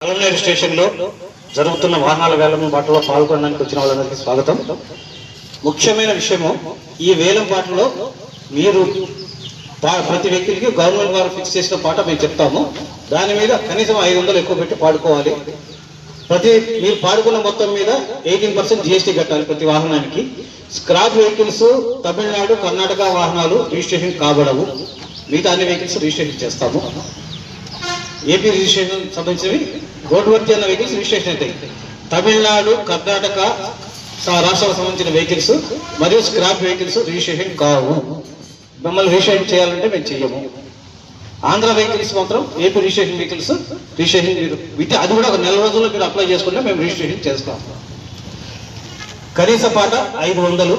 కలమనేరు స్టేషన్లో జరుగుతున్న వాహనాల వేలం పాటలో పాల్గొనడానికి వచ్చిన వాళ్ళందరికీ స్వాగతం. ముఖ్యమైన విషయము, ఈ వేలం పాటలో మీరు ప్రతి వ్యక్తికి గవర్నమెంట్ వారు ఫిక్స్ చేసిన పాట మేము చెప్తాము. దాని మీద కనీసం 500 ఎక్కువ పెట్టి పాడుకోవాలి. మీరు పాడుకున్న మొత్తం మీద 18% GST కట్టాలి ప్రతి వాహనానికి. స్క్రాప్ వెహికల్స్ తమిళనాడు, కర్ణాటక వాహనాలు రిజిస్ట్రేషన్ కాబడవు. మిగతా అన్ని వెహికల్స్ రిజిస్ట్రేషన్ చేస్తాము. ఏపీ రిజిస్ట్రేషన్ సంబంధించినవి రోడ్ వర్తి అన్న వెహికల్స్ రిజిస్ట్రేషన్ అవుతాయి. తమిళనాడు, కర్ణాటక రాష్ట్రాలకు సంబంధించిన వెహికల్స్ మరియు స్క్రాప్ వెహికల్స్ రిజిస్ట్రేషన్ కావు. మిమ్మల్ని రిజిస్ట్రేషన్ చేయాలంటే మేము చెయ్యము. ఆంధ్ర వెహికల్స్ మాత్రం ఏపీ రిజిస్ట్రేషన్ వెహికల్స్ రిజిస్ట్రేషన్ అది కూడా ఒక నెల రోజుల్లో మీరు అప్లై చేసుకుంటే మేము రిజిస్ట్రేషన్ చేస్తాం. కనీస పాట 500,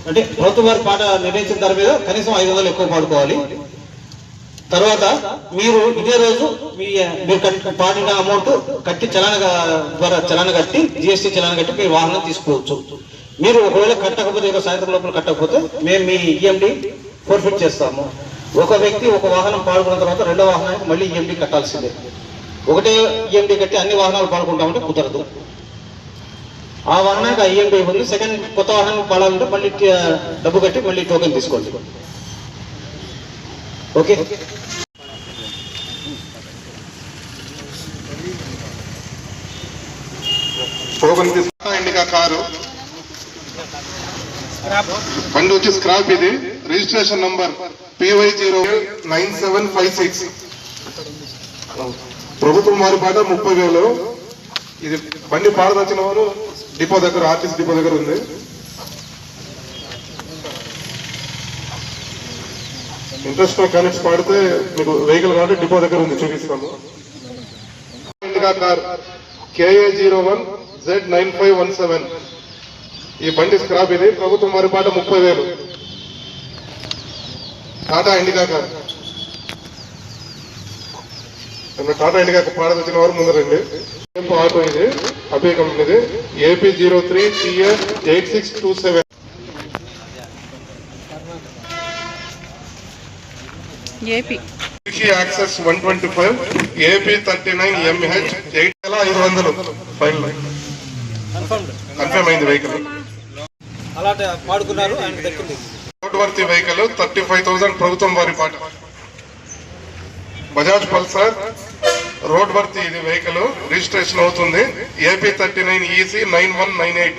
అంటే ప్రభుత్వ వారి పాట నిర్ణయించిన దాని మీద కనీసం 500 ఎక్కువ పాడుకోవాలి. తర్వాత మీరు ఇదే రోజు మీరు పాడిన అమౌంట్ కట్టి చలాన కట్టి GST చలాన కట్టి మీరు వాహనం తీసుకోవచ్చు. మీరు ఒకవేళ కట్టకపోతే సాయంత్రం లోపల కట్టకపోతే మేము మీ EMD ఫోర్ఫిట్ చేస్తాము. ఒక వ్యక్తి ఒక వాహనం పాల్గొన్న తర్వాత రెండో వాహనానికి మళ్ళీ EMD కట్టాల్సిందే. ఒకటే EMD కట్టి అన్ని వాహనాలు పాల్గొంటామంటే కుదరదు. ఆ వాహనానికి ఆ EMD ఉంది. సెకండ్ కొత్త వాహనం పాడాలంటే మళ్ళీ డబ్బు కట్టి మళ్ళీ టోకెన్ తీసుకోండి. ఓకే. టోకెన్ తీసుకుంటా ఇండికా కారు బండి వచ్చి స్క్రాప్. ఇది రిజిస్ట్రేషన్ నంబర్ PY09756. ప్రభుత్వం వారి పాట 30,000. ఇది బండి పాడదచ్చిన వారు డిపో దగ్గర, ఆర్టీసీ డిపో దగ్గర ఉంది. ఇంట్రెస్ట్ కనెక్ట్ పాడితే మీకు వెహికల్ కాబట్టి డిపో దగ్గర ఉంది, చూపిస్తాము. Indica car KA01Z9517. ఈ బండి స్క్రాప్. ఇది ప్రభుత్వం వారి పాట 30,000. Tata Indica car. Tata Indica పాడదచ్చిన వారు ముందరండి. ఆటో ఇది అభి కంపెనీది. AP03TA8627. Access 125 AP39MH 8,500 file confirm అయింది. వెహికల్ రోడ్ వర్తి వెహికల్ 35,000 ప్రభుత్వం వారి పాట. బజాజ్ పల్సర్ రోడ్ వర్తి ఇది వెహికల్ రిజిస్ట్రేషన్ అవుతుంది. AP39EC9198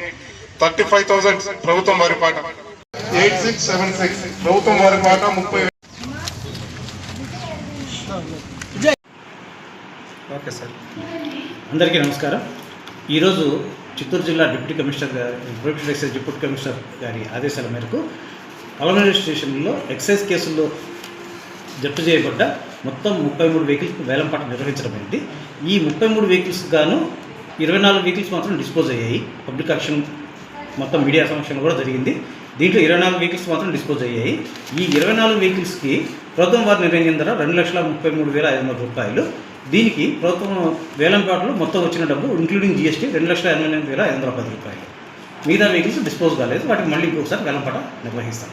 35,000 ప్రభుత్వం వారి పాట. 8676 ప్రభుత్వం వారి పాట 30,000. ఓకే సార్, అందరికీ నమస్కారం. ఈరోజు చిత్తూరు జిల్లా డిప్యూటీ కమిషనర్ గారి ఆదేశాల మేరకు కలమనేరు స్టేషన్లో ఎక్సైజ్ కేసుల్లో జప్తు చేయబడ్డ మొత్తం 33 వెహికల్స్ వేలంపాట నిర్వహించడమైంది. ఈ 33 వెహికల్స్ గాను 24 వెహికల్స్ మాత్రం డిస్పోజ్ అయ్యాయి. పబ్లిక్ ఆక్షన్ మొత్తం మీడియా సమక్షంలో కూడా జరిగింది. దీంట్లో 24 వెహికల్స్ మాత్రం డిస్పోజ్ అయ్యాయి. ఈ 24 వెహికల్స్కి ప్రభుత్వం వారి నిర్ణయం ధర 2,33,500 రూపాయలు. దీనికి ప్రభుత్వం వేలంపాటలో మొత్తం వచ్చిన డబ్బు ఇంక్లూడింగ్ GST 2,89,510 రూపాయలు. మిగతా వెహికల్స్ డిస్పోజ్ కాలేదు. వాటికి మళ్ళీ ఇంకొకసారి వేలంపాట నిర్వహిస్తాం.